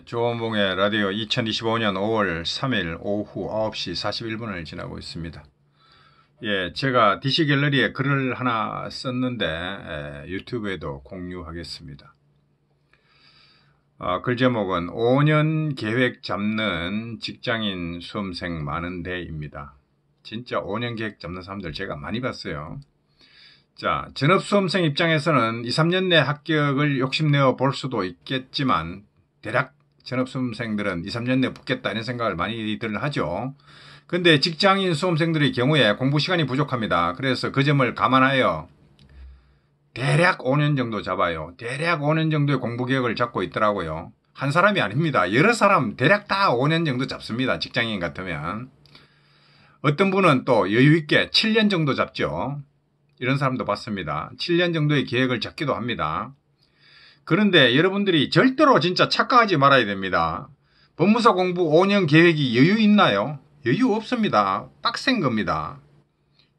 조원봉의 라디오 2025년 5월 3일 오후 9시 41분을 지나고 있습니다. 제가 DC 갤러리에 글을 하나 썼는데 유튜브에도 공유하겠습니다. 글 제목은 5년 계획 잡는 직장인 수험생 많은데입니다. 진짜 5년 계획 잡는 사람들 제가 많이 봤어요. 자, 전업수험생 입장에서는 2, 3년 내 합격을 욕심내어 볼 수도 있겠지만 대략 전업수험생들은 2, 3년 내에 붙겠다 이런 생각을 많이들 하죠. 근데 직장인 수험생들의 경우에 공부 시간이 부족합니다. 그래서 그 점을 감안하여 대략 5년 정도 잡아요. 대략 5년 정도의 공부 계획을 잡고 있더라고요. 한 사람이 아닙니다. 여러 사람 대략 다 5년 정도 잡습니다. 직장인 같으면. 어떤 분은 또 여유있게 7년 정도 잡죠. 이런 사람도 봤습니다. 7년 정도의 계획을 잡기도 합니다. 그런데 여러분들이 절대로 진짜 착각하지 말아야 됩니다. 법무사 공부 5년 계획이 여유 있나요? 여유 없습니다. 빡센 겁니다.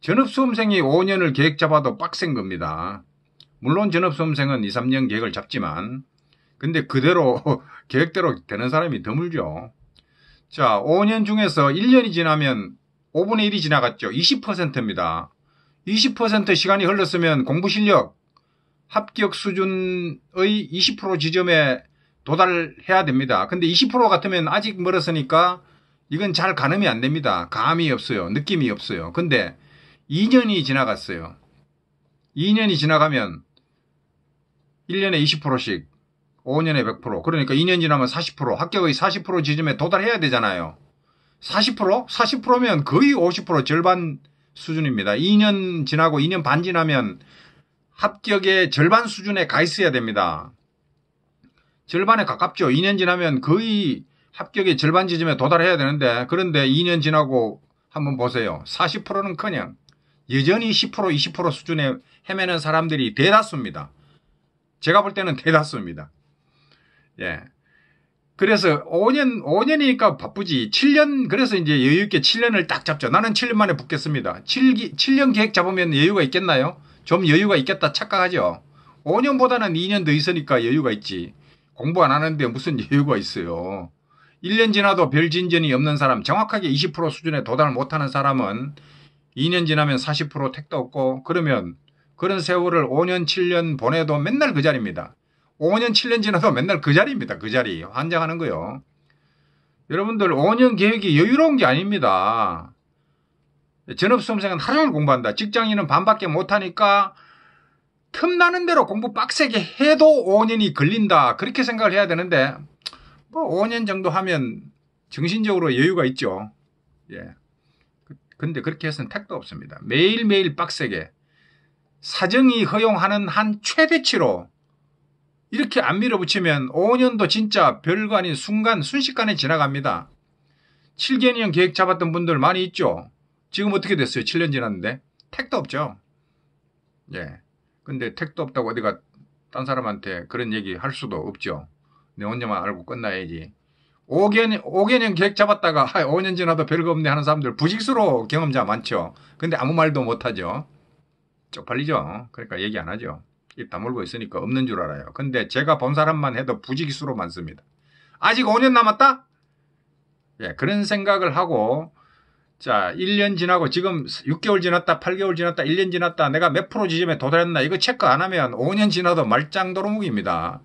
전업수험생이 5년을 계획 잡아도 빡센 겁니다. 물론 전업수험생은 2, 3년 계획을 잡지만 근데 그대로 계획대로 되는 사람이 드물죠. 자, 5년 중에서 1년이 지나면 5분의 1이 지나갔죠. 20%입니다. 20% 시간이 흘렀으면 공부 실력 합격 수준의 20% 지점에 도달해야 됩니다. 근데 20% 같으면 아직 멀었으니까 이건 잘 가늠이 안 됩니다. 감이 없어요. 느낌이 없어요. 근데 2년이 지나갔어요. 2년이 지나가면 1년에 20%씩 5년에 100%, 그러니까 2년 지나면 40%, 합격의 40% 지점에 도달해야 되잖아요. 40%? 40%면 거의 50% 절반 수준입니다. 2년 지나고 2년 반 지나면 합격의 절반 수준에 가 있어야 됩니다. 절반에 가깝죠. 2년 지나면 거의 합격의 절반 지점에 도달해야 되는데, 그런데 2년 지나고 한번 보세요. 40%는 그냥 여전히 10%, 20% 수준에 헤매는 사람들이 대다수입니다. 제가 볼 때는 대다수입니다. 그래서 5년이니까 바쁘지. 7년, 그래서 이제 여유있게 7년을 딱 잡죠. 나는 7년 만에 붙겠습니다. 7년 계획 잡으면 여유가 있겠나요? 좀 여유가 있겠다 착각하죠. 5년보다는 2년 더 있으니까 여유가 있지. 공부 안 하는데 무슨 여유가 있어요. 1년 지나도 별 진전이 없는 사람, 정확하게 20% 수준에 도달 못하는 사람은 2년 지나면 40% 택도 없고, 그러면 그런 세월을 5년, 7년 보내도 맨날 그 자리입니다. 5년, 7년 지나도 맨날 그 자리입니다. 그 자리. 환장하는 거요. 여러분들 5년 계획이 여유로운 게 아닙니다. 전업수험생은 하루 종일 공부한다. 직장인은 반밖에 못하니까 틈나는 대로 공부 빡세게 해도 5년이 걸린다. 그렇게 생각을 해야 되는데 뭐 5년 정도 하면 정신적으로 여유가 있죠. 근데 그렇게 해서는 택도 없습니다. 매일매일 빡세게 사정이 허용하는 한 최대치로 이렇게 안 밀어붙이면 5년도 진짜 별거 아닌 순식간에 지나갑니다. 7개년 계획 잡았던 분들 많이 있죠. 지금 어떻게 됐어요? 7년 지났는데 택도 없죠. 근데 택도 없다고 어디가 딴 사람한테 그런 얘기 할 수도 없죠. 내 혼자만 알고 끝나야지. 5개년 계획 잡았다가 5년 지나도 별거 없네 하는 사람들 부직수로 경험자 많죠. 근데 아무 말도 못하죠. 쪽팔리죠. 그러니까 얘기 안 하죠. 입 다물고 있으니까 없는 줄 알아요. 근데 제가 본 사람만 해도 부직수로 많습니다. 아직 5년 남았다? 그런 생각을 하고, 자, 1년 지나고 지금 6개월 지났다, 8개월 지났다, 1년 지났다, 내가 몇 프로 지점에 도달했나 이거 체크 안 하면 5년 지나도 말짱도루묵입니다.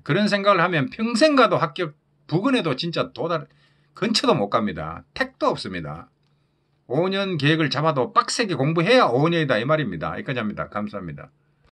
그런 생각을 하면 평생 가도 합격 부근에도 진짜 근처도 못 갑니다. 택도 없습니다. 5년 계획을 잡아도 빡세게 공부해야 5년이다 이 말입니다. 여기까지 합니다. 감사합니다.